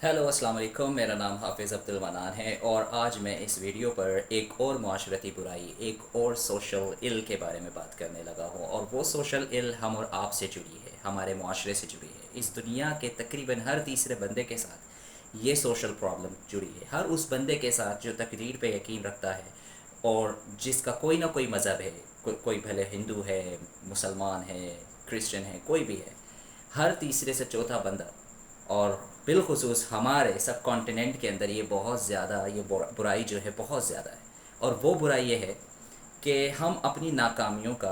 Hello अस्सलाम वालेकुम। मेरा नाम हाफिज़ अब्दुल मनान है और आज मैं इस वीडियो पर एक और माशरती बुराई, एक और सोशल इल के बारे में बात करने लगा हूँ। और वो सोशल इल हम और आप से जुड़ी है, हमारे माशरे से जुड़ी है। इस दुनिया के तकरीबन हर तीसरे बंदे के साथ ये सोशल प्रॉब्लम जुड़ी है। हर उस बंदे के साथ जो तकदीर पे यकीन रखता है और जिसका कोई ना कोई मज़हब है, कोई भले हिंदू है, मुसलमान है, क्रिश्चियन है, कोई भी है, हर तीसरे से चौथा बंदा, और बिलखुसूस हमारे सब कॉन्टिनेंट के अंदर ये बहुत ज़्यादा, ये बुराई जो है बहुत ज़्यादा है। और वो बुराई ये है कि हम अपनी नाकामियों का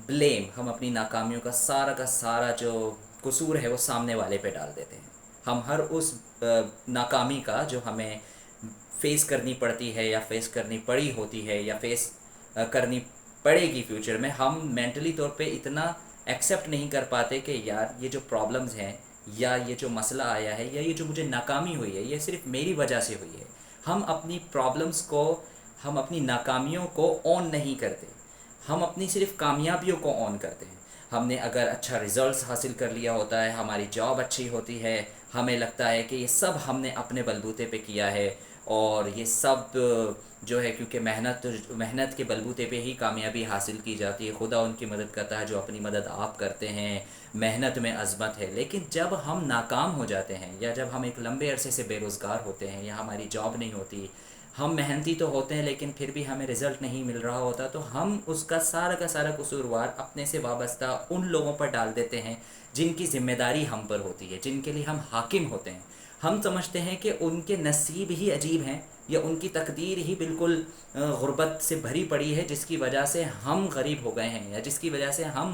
ब्लेम, हम अपनी नाकामियों का सारा जो कसूर है वो सामने वाले पे डाल देते हैं। हम हर उस नाकामी का जो हमें फेस करनी पड़ती है या फेस करनी पड़ी होती है या फेस करनी पड़ेगी फ्यूचर में, हम मेंटली तौर पे इतना एक्सेप्ट नहीं कर पाते कि यार ये जो प्रॉब्लम्स हैं या ये जो मसला आया है या ये जो मुझे नाकामी हुई है ये सिर्फ मेरी वजह से हुई है। हम अपनी प्रॉब्लम्स को, हम अपनी नाकामियों को ऑन नहीं करते, हम अपनी सिर्फ कामयाबियों को ऑन करते हैं। हमने अगर अच्छा रिजल्ट्स हासिल कर लिया होता है, हमारी जॉब अच्छी होती है, हमें लगता है कि ये सब हमने अपने बलबूते पे किया है और ये सब जो है, क्योंकि मेहनत के बलबूते पे ही कामयाबी हासिल की जाती है। खुदा उनकी मदद करता है जो अपनी मदद आप करते हैं, मेहनत में अज़मत है। लेकिन जब हम नाकाम हो जाते हैं या जब हम एक लंबे अरसे से बेरोज़गार होते हैं या हमारी जॉब नहीं होती, हम मेहनती तो होते हैं लेकिन फिर भी हमें रिज़ल्ट नहीं मिल रहा होता, तो हम उसका सारा का सारा कसूरवार अपने से वाबस्ता उन लोगों पर डाल देते हैं जिनकी ज़िम्मेदारी हम पर होती है, जिनके लिए हम हाकिम होते हैं। हम समझते हैं कि उनके नसीब ही अजीब हैं या उनकी तकदीर ही बिल्कुल गुर्बत से भरी पड़ी है, जिसकी वजह से हम गरीब हो गए हैं या जिसकी वजह से हम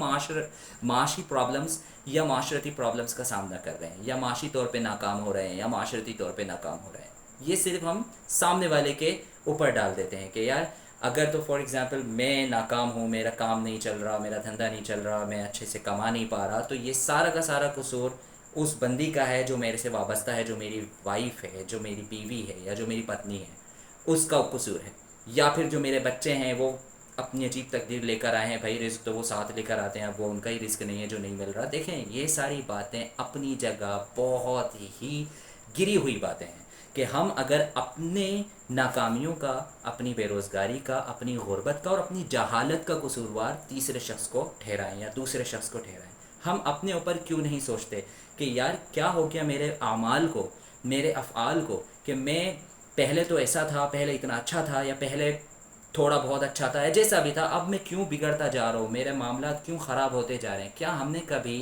माशी प्रॉब्लम्स या माशरती प्रॉब्लम्स का सामना कर रहे हैं या माशी तौर पे नाकाम हो रहे हैं या माशरती तौर पे नाकाम हो रहे हैं। ये सिर्फ हम सामने वाले के ऊपर डाल देते हैं कि यार अगर तो फॉर एग्ज़ाम्पल मैं नाकाम हूँ, मेरा काम नहीं चल रहा, मेरा धंधा नहीं चल रहा, मैं अच्छे से कमा नहीं पा रहा, तो ये सारा का सारा कसूर उस बंदी का है जो मेरे से वाबस्ता है, जो मेरी वाइफ है, जो मेरी बीवी है या जो मेरी पत्नी है, उसका कसूर है। या फिर जो मेरे बच्चे हैं वो अपनी अजीब तकदीर लेकर आए हैं, भाई रिस्क तो वो साथ लेकर आते हैं, अब वो उनका ही रिस्क नहीं है जो नहीं मिल रहा। देखें, ये सारी बातें अपनी जगह बहुत ही गिरी हुई बातें हैं कि हम अगर अपने नाकामियों का, अपनी बेरोज़गारी का, अपनी गुर्बत का और अपनी जहालत का कसूरवार तीसरे शख्स को ठहराएं या दूसरे शख्स को ठहराएं, हम अपने ऊपर क्यों नहीं सोचते कि यार क्या हो गया मेरे आमाल को, मेरे अफ़आल को, कि मैं पहले तो ऐसा था, पहले इतना अच्छा था या पहले थोड़ा बहुत अच्छा था या जैसा भी था, अब मैं क्यों बिगड़ता जा रहा हूँ, मेरे मामला क्यों ख़राब होते जा रहे हैं। क्या हमने कभी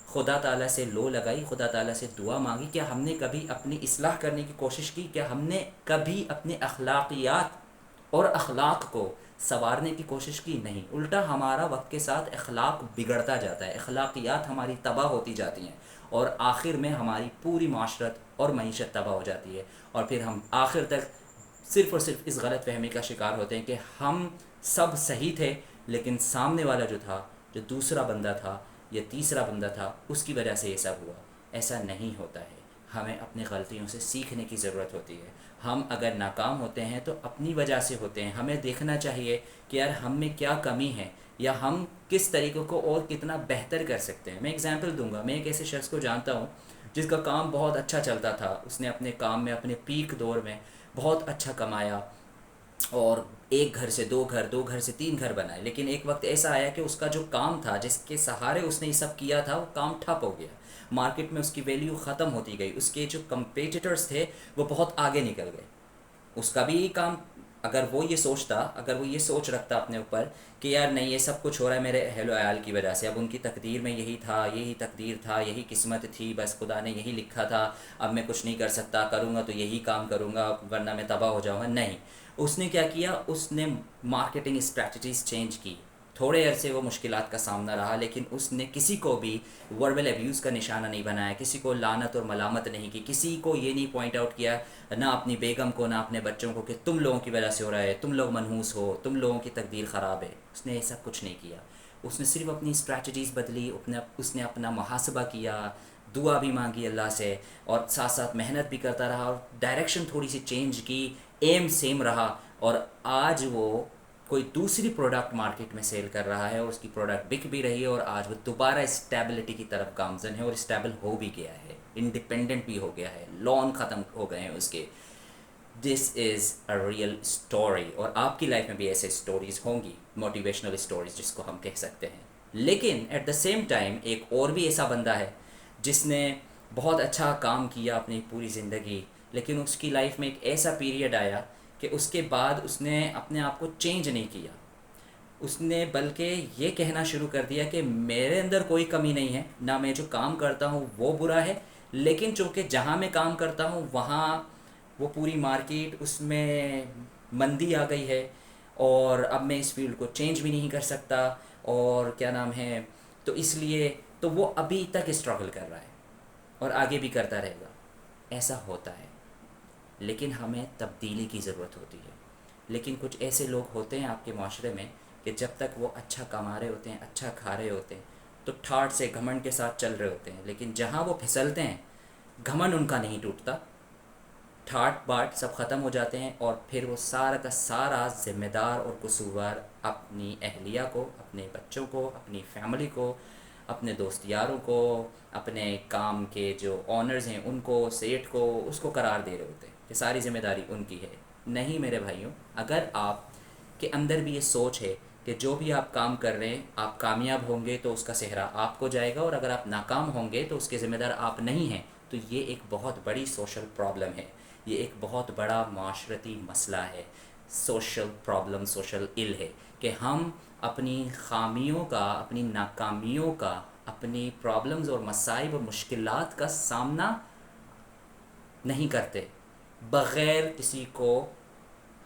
खुदा ताला से लो लगाई, खुदा ताला से दुआ मांगी? क्या हमने कभी अपनी इस्लाह करने की कोशिश की? क्या हमने कभी अपने अखलाकियात और अखलाक को संवारने की कोशिश की? नहीं, उल्टा हमारा वक्त के साथ अखलाक बिगड़ता जाता है, अखलाकियात हमारी तबाह होती जाती हैं और आखिर में हमारी पूरी माशरत और मईशत तबाह हो जाती है। और फिर हम आखिर तक सिर्फ़ और सिर्फ इस गलत फहमी का शिकार होते हैं कि हम सब सही थे लेकिन सामने वाला जो था, जो दूसरा बंदा था या तीसरा बंदा था, उसकी वजह से ये सब हुआ। ऐसा नहीं होता है। हमें अपनी गलतियों से सीखने की ज़रूरत होती है। हम अगर नाकाम होते हैं तो अपनी वजह से होते हैं। हमें देखना चाहिए कि यार हम में क्या कमी है या हम किस तरीक़े को और कितना बेहतर कर सकते हैं। मैं एग्ज़ाम्पल दूंगा। मैं एक ऐसे शख्स को जानता हूँ जिसका काम बहुत अच्छा चलता था। उसने अपने काम में, अपने पीक दौर में बहुत अच्छा कमाया और एक घर से दो घर, दो घर से तीन घर बनाए। लेकिन एक वक्त ऐसा आया कि उसका जो काम था, जिसके सहारे उसने ये सब किया था, वो काम ठप हो गया। मार्केट में उसकी वैल्यू ख़त्म होती गई। उसके जो कंपेटिटर्स थे वो बहुत आगे निकल गए। उसका भी यही काम, अगर वो ये सोचता, अगर वो ये सोच रखता अपने ऊपर कि यार नहीं, ये सब कुछ हो रहा है मेरे अहल वयाल की वजह से, अब उनकी तकदीर में यही था, यही तकदीर था, यही किस्मत थी, बस खुदा ने यही लिखा था, अब मैं कुछ नहीं कर सकता, करूँगा तो यही काम करूँगा वरना मैं तबाह हो जाऊँगा। नहीं, उसने क्या किया, उसने मार्केटिंग स्ट्रैटेजीज़ चेंज की। थोड़े अरसे वो मुश्किलात का सामना रहा लेकिन उसने किसी को भी वर्बल अब्यूज़ का निशाना नहीं बनाया, किसी को लानत और मलामत नहीं की, किसी को ये नहीं पॉइंट आउट किया, ना अपनी बेगम को ना अपने बच्चों को, कि तुम लोगों की वजह से हो रहा है, तुम लोग मनहूस हो, तुम लोगों की तकदीर ख़राब है। उसने ये सब कुछ नहीं किया। उसने सिर्फ अपनी स्ट्रैटेजीज़ बदली, उसने अपना मुहासबा किया, दुआ भी मांगी अल्लाह से और साथ साथ मेहनत भी करता रहा और डायरेक्शन थोड़ी सी चेंज की, एम सेम रहा। और आज वो कोई दूसरी प्रोडक्ट मार्केट में सेल कर रहा है और उसकी प्रोडक्ट बिक भी रही है और आज वो दोबारा स्टेबिलिटी की तरफ गामजन है और स्टेबल हो भी गया है। انڈیپینڈنٹ بھی ہو گیا ہے, لون ختم ہو گئے ہیں اس کے. دس از اے ریئل اسٹوری, اور آپ کی لائف میں بھی ایسے اسٹوریز ہوں گی, موٹیویشنل اسٹوریز جس کو ہم کہہ سکتے ہیں. لیکن ایٹ دا سیم ٹائم ایک اور بھی ایسا بندہ ہے جس نے بہت اچھا کام کیا اپنی پوری زندگی, لیکن اس کی لائف میں ایک ایسا پیریڈ آیا کہ اس کے بعد اس نے اپنے آپ کو چینج نہیں کیا. اس نے بلکہ یہ کہنا شروع کر دیا کہ میرے اندر کوئی کمی نہیں ہے, نہ میں جو کام کرتا ہوں وہ برا ہے, لیکن چونکہ جہاں میں کام کرتا ہوں وہاں وہ پوری مارکیٹ اس میں مندی آ گئی ہے, اور اب میں اس فیلڈ کو چینج بھی نہیں کر سکتا, اور کیا نام ہے, تو اس لیے تو وہ ابھی تک اسٹرگل کر رہا ہے اور آگے بھی کرتا رہے گا. ایسا ہوتا ہے, لیکن ہمیں تبدیلی کی ضرورت ہوتی ہے. لیکن کچھ ایسے لوگ ہوتے ہیں آپ کے معاشرے میں کہ جب تک وہ اچھا کما رہے ہوتے ہیں, اچھا کھا رہے ہوتے ہیں, تو ٹھاٹ سے گھمنڈ کے ساتھ چل رہے ہوتے ہیں, لیکن جہاں وہ پھسلتے ہیں گھمنڈ ان کا نہیں ٹوٹتا, ٹھاٹ باٹ سب ختم ہو جاتے ہیں, اور پھر وہ سارا کا سارا ذمہ دار اور قصوروار اپنی اہلیہ کو, اپنے بچوں کو, اپنی فیملی کو, اپنے دوست یاروں کو, اپنے کام کے جو آنرز ہیں ان کو, سیٹ کو, اس کو قرار دے رہے ہوتے ہیں کہ ساری ذمہ داری ان کی ہے. نہیں میرے بھائیوں, اگر آپ کے اندر بھی یہ سوچ ہے کہ جو بھی آپ کام کر رہے ہیں آپ کامیاب ہوں گے تو اس کا صحرا آپ کو جائے گا, اور اگر آپ ناکام ہوں گے تو اس کے ذمہ دار آپ نہیں ہیں, تو یہ ایک بہت بڑی سوشل پرابلم ہے, یہ ایک بہت بڑا معاشرتی مسئلہ ہے, سوشل پرابلم, سوشل ایل ہے کہ ہم اپنی خامیوں کا, اپنی ناکامیوں کا, اپنی پرابلمز اور مصائب اور مشکلات کا سامنا نہیں کرتے بغیر کسی کو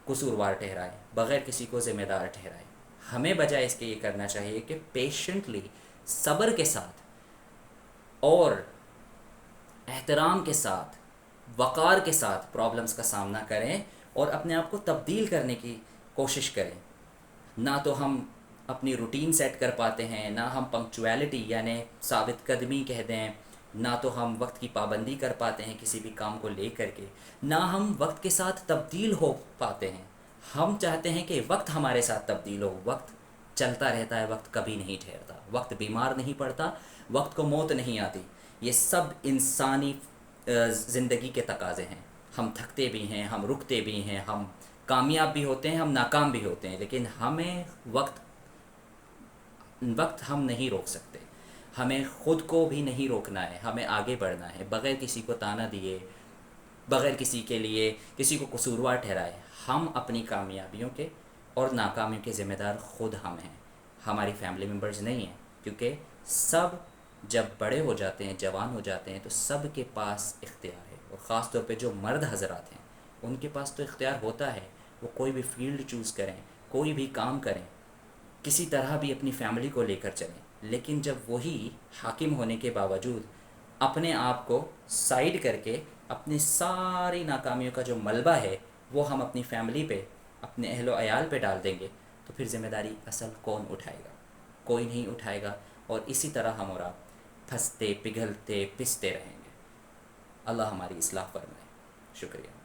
قصوروار ٹھہرائے, بغیر کسی کو ذمہ دار ٹھہرائے. ہمیں بجائے اس کے یہ کرنا چاہیے کہ پیشنٹلی, صبر کے ساتھ اور احترام کے ساتھ, وقار کے ساتھ پرابلمس کا سامنا کریں اور اپنے آپ کو تبدیل کرنے کی کوشش کریں. نہ تو ہم اپنی روٹین سیٹ کر پاتے ہیں, نہ ہم پنکچویلٹی یعنی ثابت قدمی کہہ دیں, نہ تو ہم وقت کی پابندی کر پاتے ہیں کسی بھی کام کو لے کر کے, نہ ہم وقت کے ساتھ تبدیل ہو پاتے ہیں. ہم چاہتے ہیں کہ وقت ہمارے ساتھ تبدیل ہو, وقت چلتا رہتا ہے, وقت کبھی نہیں ٹھہرتا, وقت بیمار نہیں پڑتا, وقت کو موت نہیں آتی. یہ سب انسانی زندگی کے تقاضے ہیں. ہم تھکتے بھی ہیں, ہم رکتے بھی ہیں, ہم کامیاب بھی ہوتے ہیں, ہم ناکام بھی ہوتے ہیں, لیکن ہمیں وقت ہم نہیں روک سکتے. ہمیں خود کو بھی نہیں روکنا ہے, ہمیں آگے بڑھنا ہے بغیر کسی کو طعنہ دیے, بغیر کسی کے لیے کسی کو قصوروار ٹھہرائے. ہم اپنی کامیابیوں کے اور ناکامیوں کے ذمہ دار خود ہم ہیں, ہماری فیملی ممبرز نہیں ہیں. کیونکہ سب جب بڑے ہو جاتے ہیں, جوان ہو جاتے ہیں, تو سب کے پاس اختیار ہے, اور خاص طور پہ جو مرد حضرات ہیں ان کے پاس تو اختیار ہوتا ہے, وہ کوئی بھی فیلڈ چوز کریں, کوئی بھی کام کریں, کسی طرح بھی اپنی فیملی کو لے کر چلیں. لیکن جب وہی حاکم ہونے کے باوجود اپنے آپ کو سائیڈ کر کے اپنی ساری ناکامیوں کا جو ملبہ ہے وہ ہم اپنی فیملی پہ, اپنے اہل و عیال پہ ڈال دیں گے, تو پھر ذمہ داری اصل کون اٹھائے گا؟ کوئی نہیں اٹھائے گا, اور اسی طرح ہم اور آپ پھنستے, پگھلتے, پستے رہیں گے. اللہ ہماری اصلاح فرمائے. شکریہ.